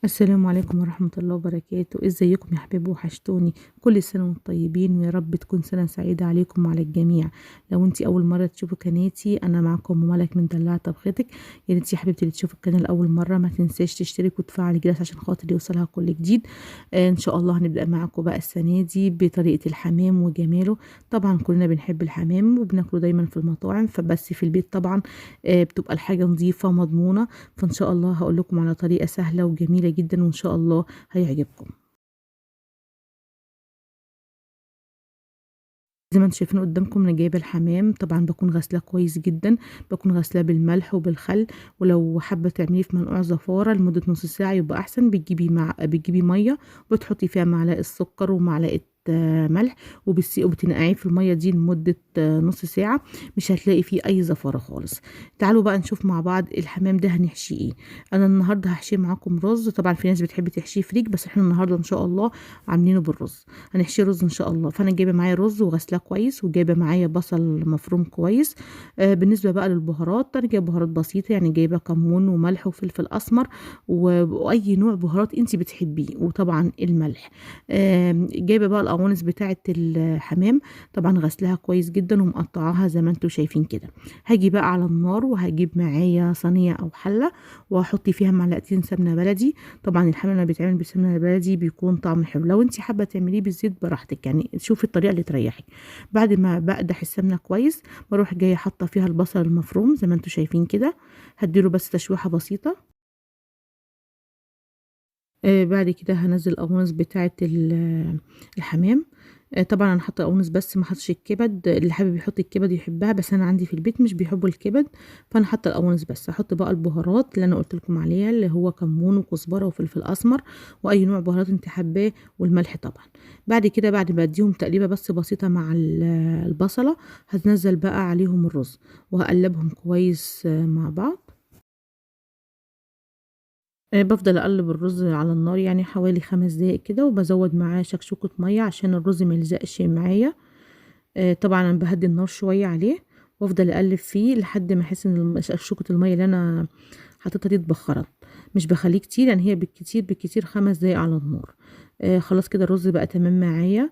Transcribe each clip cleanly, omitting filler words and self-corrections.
السلام عليكم ورحمة الله وبركاته. ازيكم يا حبايبي؟ وحشتوني. كل سنة وانتم طيبين، ويا رب تكون سنة سعيدة عليكم وعلى الجميع. لو انتي اول مرة تشوفوا قناتي، انا معكم ملك من دلع طبختك. يا ريت يا حبيبتي اللي تشوفوا القناة لاول مرة ما تنساش تشترك وتفعل الجرس عشان خاطر يوصلها كل جديد. ان شاء الله هنبدأ معاكم بقى السنة دي بطريقة الحمام وجماله. طبعا كلنا بنحب الحمام وبناكله دايما في المطاعم، فبس في البيت طبعا بتبقى الحاجة نظيفة ومضمونة. فإن شاء الله هاقول لكم على طريقة سهلة وجميلة جدًا، وإن شاء الله هيعجبكم. زي ما أنتم شايفين قدامكم أنا جايبة الحمام، طبعًا باكون غاسلاه كويس جدًا، باكون غاسلاه بالملح وبالخل، ولو حابة تعمليه في منقوع زفارة لمدة نص ساعة يبقى أحسن. بتجيبي مَيّة وبتحطي فيها معلقة سكر ومعلقة ملح، وبتنقعيه في المَيّة دي لمدة نص ساعة. مش هتلاقي فيه أي زفارة خالص. تعالوا بقى نشوف مع بعض الحمام ده هنحشيه إيه. أنا النهارده هاحشيه معاكم رز، طبعًا في ناس بتحب تحشيه فريك، بس إحنا النهارده إن شاء الله عاملينه بالرز. هنحشيه رز إن شاء الله. فأنا جايبة معايا رز وغاسلاه كويس، وجايبة معايا بصل مفروم كويس. بالنسبة بقى للبهارات، أنا جايبة بهارات بسيطة، يعني جايبة كمون وملح وفلفل أسمر وأي نوع بهارات أنتِ بتحبيه، وطبعًا الملح. جايبة بقى القوانص بتاعة الحمام، طبعًا غاسلاها كويس جدًا ومقطعاها زي ما أنتم شايفين كده. هاجي بقى على النار وهاجيب معايا صينية أو حلة، وهاحط فيها معلقتين سمنة بلدي. طبعًا الحمام لمّا بيتعمل بالسمنة البلدي بيكون طعمه حلو. لو أنتِ حابة تعمليه بالزيت براحتك، يعني شوفي الطريقة اللي تريحِك. بعد ما باقدح السمنة كويس، باروح جاية حاطة فيها البصل المفروم زي ما أنتم شايفين كده، هادّي له بس تشويحة بسيطة. بعد كده هانزّل القوانص بتاعة الحمام. طبعًا أنا حاطة قوانص بس ما حطيتش الكبد، اللي حابب يحط الكبد يحبها، بس أنا عندي في البيت مش بيحبوا الكبد، فأنا حاطة القوانص بس. هاحط بقى البهارات اللي أنا قُلت لكم عليها، اللي هو كمون وكزبرة وفلفل أسمر وأي نوع بهارات أنتِ حاباه، والملح طبعًا. بعد كده بعد ما أدّيهم تقليبة بس بسيطة مع البصلة، هانزّل بقى عليهم الرز وهاقلّبهم كويس مع بعض. بافضل أقلّب الرز على النار يعني حوالي 5 دقايق كده، وبازوّد معاه شكشوكة مَيّة عشان الرز ما يلزقش معايا. طبعًا أنا باهدّي النار شوية عليه، وافضل أقلّب فيه لحد ما أحس إن شكشوكة المَيّة اللي أنا حطيتها دي اتبخّرت. مش باخلّيه كتير، يعني هي بالكتير 5 دقايق على النار. خلاص كده الرز بقى تمام معايا.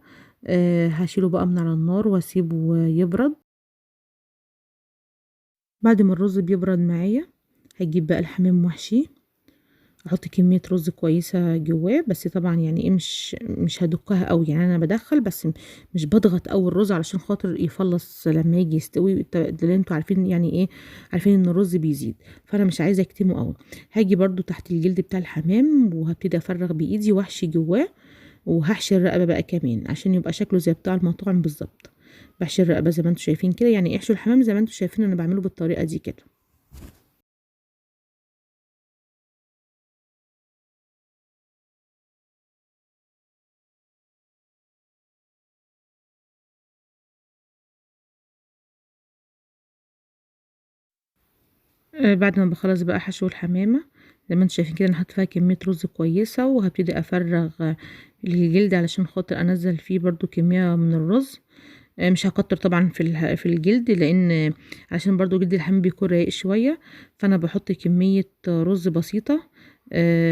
هاشيله بقى من على النار واسيبه يبرد. بعد ما الرز بيبرد معايا، هاجيب بقى الحمام واحشيه. أحط كمية رز كويسة جواه، بس طبعًا يعني إيه مش هادُكّها أوي، يعني أنا بادخّل بس مش باضغط أوي الرز علشان خاطر يفلّص لمّا ييجي يستوي. لإن أنتم عارفين يعني إيه، عارفين إن الرز بيزيد، فأنا مش عايزة أكتمه أوي. هاجي برضه تحت الجلد بتاع الحمام وهابتدي أفرّغ بإيدي وأحشي جواه، وهاحشي الرقبة بقى كمان عشان يبقى شكله زي بتاع المطاعم بالضبط. باحشي الرقبة زي ما أنتم شايفين كده، يعني احشوا الحمام زي ما أنتم شايفين أنا باعمله بالطريقة دي كده. بعد ما باخلّص بقى حشو الحمامة، زي ما أنتم شايفين كده أنا حاطة فيها كمية رز كويسة، وهابتدي أفرّغ الجلد علشان خاطر أنزّل فيه برضه كمية من الرز. مش هاكتّر طبعًا في الجلد، لإن عشان برضه جلد الحمام بيكون رقيق شوية، فأنا باحط كمية رز بسيطة.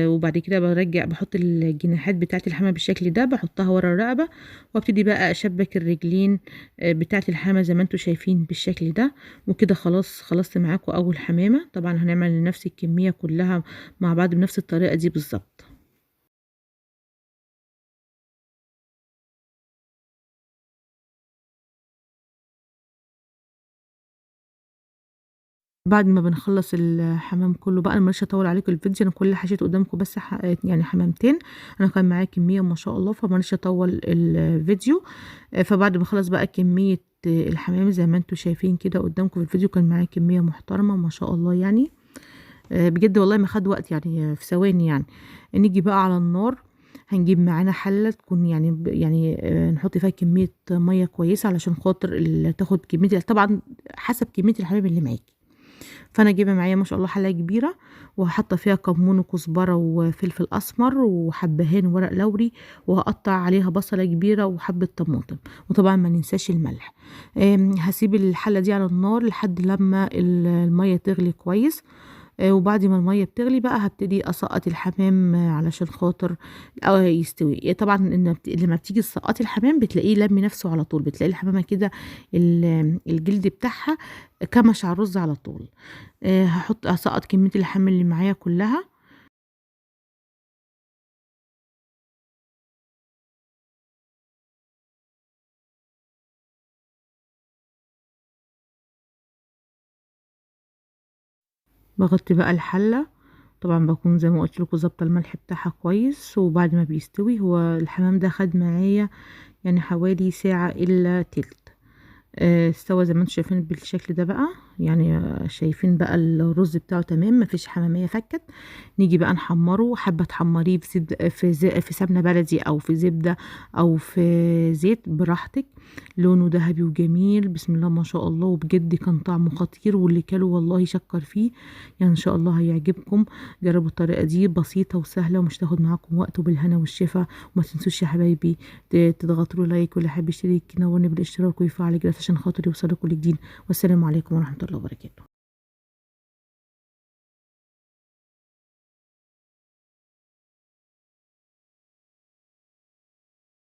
وبعد كده باحط الجناحات بتاعة الحمام بالشكل ده، باحطها ورا الرقبة، وابتدي بقى أشبّك الرجلين بتاعة الحمامة زي ما أنتم شايفين بالشكل ده. وكده خلاص خلصت معاكم أول حمامة. طبعًا هنعمل نفس الكمية كلّها مع بعض بنفس الطريقة دي بالضبط. بعد ما بنخلّص الحمام كلّه بقى، أنا ما رضيتش أطوّل عليكم الفيديو، أنا كل اللي حشيته قدّامكم بس يعني حمامتين. أنا كان معايا كمية ما شاء الله، فما رضيتش أطوّل الفيديو. فبعد ما أخلّص بقى كمية الحمام زي ما أنتم شايفين كده قدّامكم في الفيديو، كان معايا كمية محترمة ما شاء الله يعني. بجد والله ما خَد وقت، يعني في ثواني يعني. نيجي بقى على النار، هنجيب معانا حلة تكون يعني نحط فيها كمية مَيّة كويسة علشان خاطر تاخد كمية طبعًا حسب كمية الحمام اللي معاكِ. فأنا جايبة معايا ما شاء الله حلة كبيرة، وحاطة فيها كمون وكزبرة وفلفل أسمر وحبهان وورق لوري، وهاقطّع عليها بصلة كبيرة وحبة طماطم، وطبعًا ما ننساش الملح. هاسيب الحلة دي على النار لحد لمّا المَيّة تغلي كويس. وبعد ما المَيّة بتغلي بقى هابتدي أسقّط الحمام علشان خاطر يستوي. طبعًا لمّا بتيجي تسقّطي الحمام بتلاقيه لَمّي نَفْسه على طول، بتلاقي الحمامة كده الجلد بتاعها كَمَش على الرز على طول. هاسقّط كمية اللحام اللي معايا كلّها. باغطّي بقى الحلة، طبعًا باكون زي ما قُلت لكم ضابطة الملح بتاعها كويس، وبعد ما بيستوي هو الحمام ده خَد معايا يعني حوالي ساعة إلا تِلت. استوى زي ما أنتم شايفين بالشكل ده بقى، يعني شايفين بقى الرز بتاعه تمام ما فيش حمامية فكّت. نيجي بقى نحمّره، حابة تحمّريه في سمنة بلدي أو في زبدة أو في زيت براحتك. لونه دهبي وجميل بسم الله ما شاء الله، وبجد كان طعمه خطير واللي كَلُه والله شكّر فيه. يعني إن شاء الله هيعجبكم. جرّبوا الطريقة دي بسيطة وسهلة ومش هتاخد معاكم وقت وبالهنا والشفا. وما تنسوش يا حبايبي تضغطوا له لايك، واللي حابب يشترك ينورني بالاشتراك ويفعل الجرس عشان خاطر يوصلكوا لجديد. والسلام عليكم ورحمة الله وبركاته.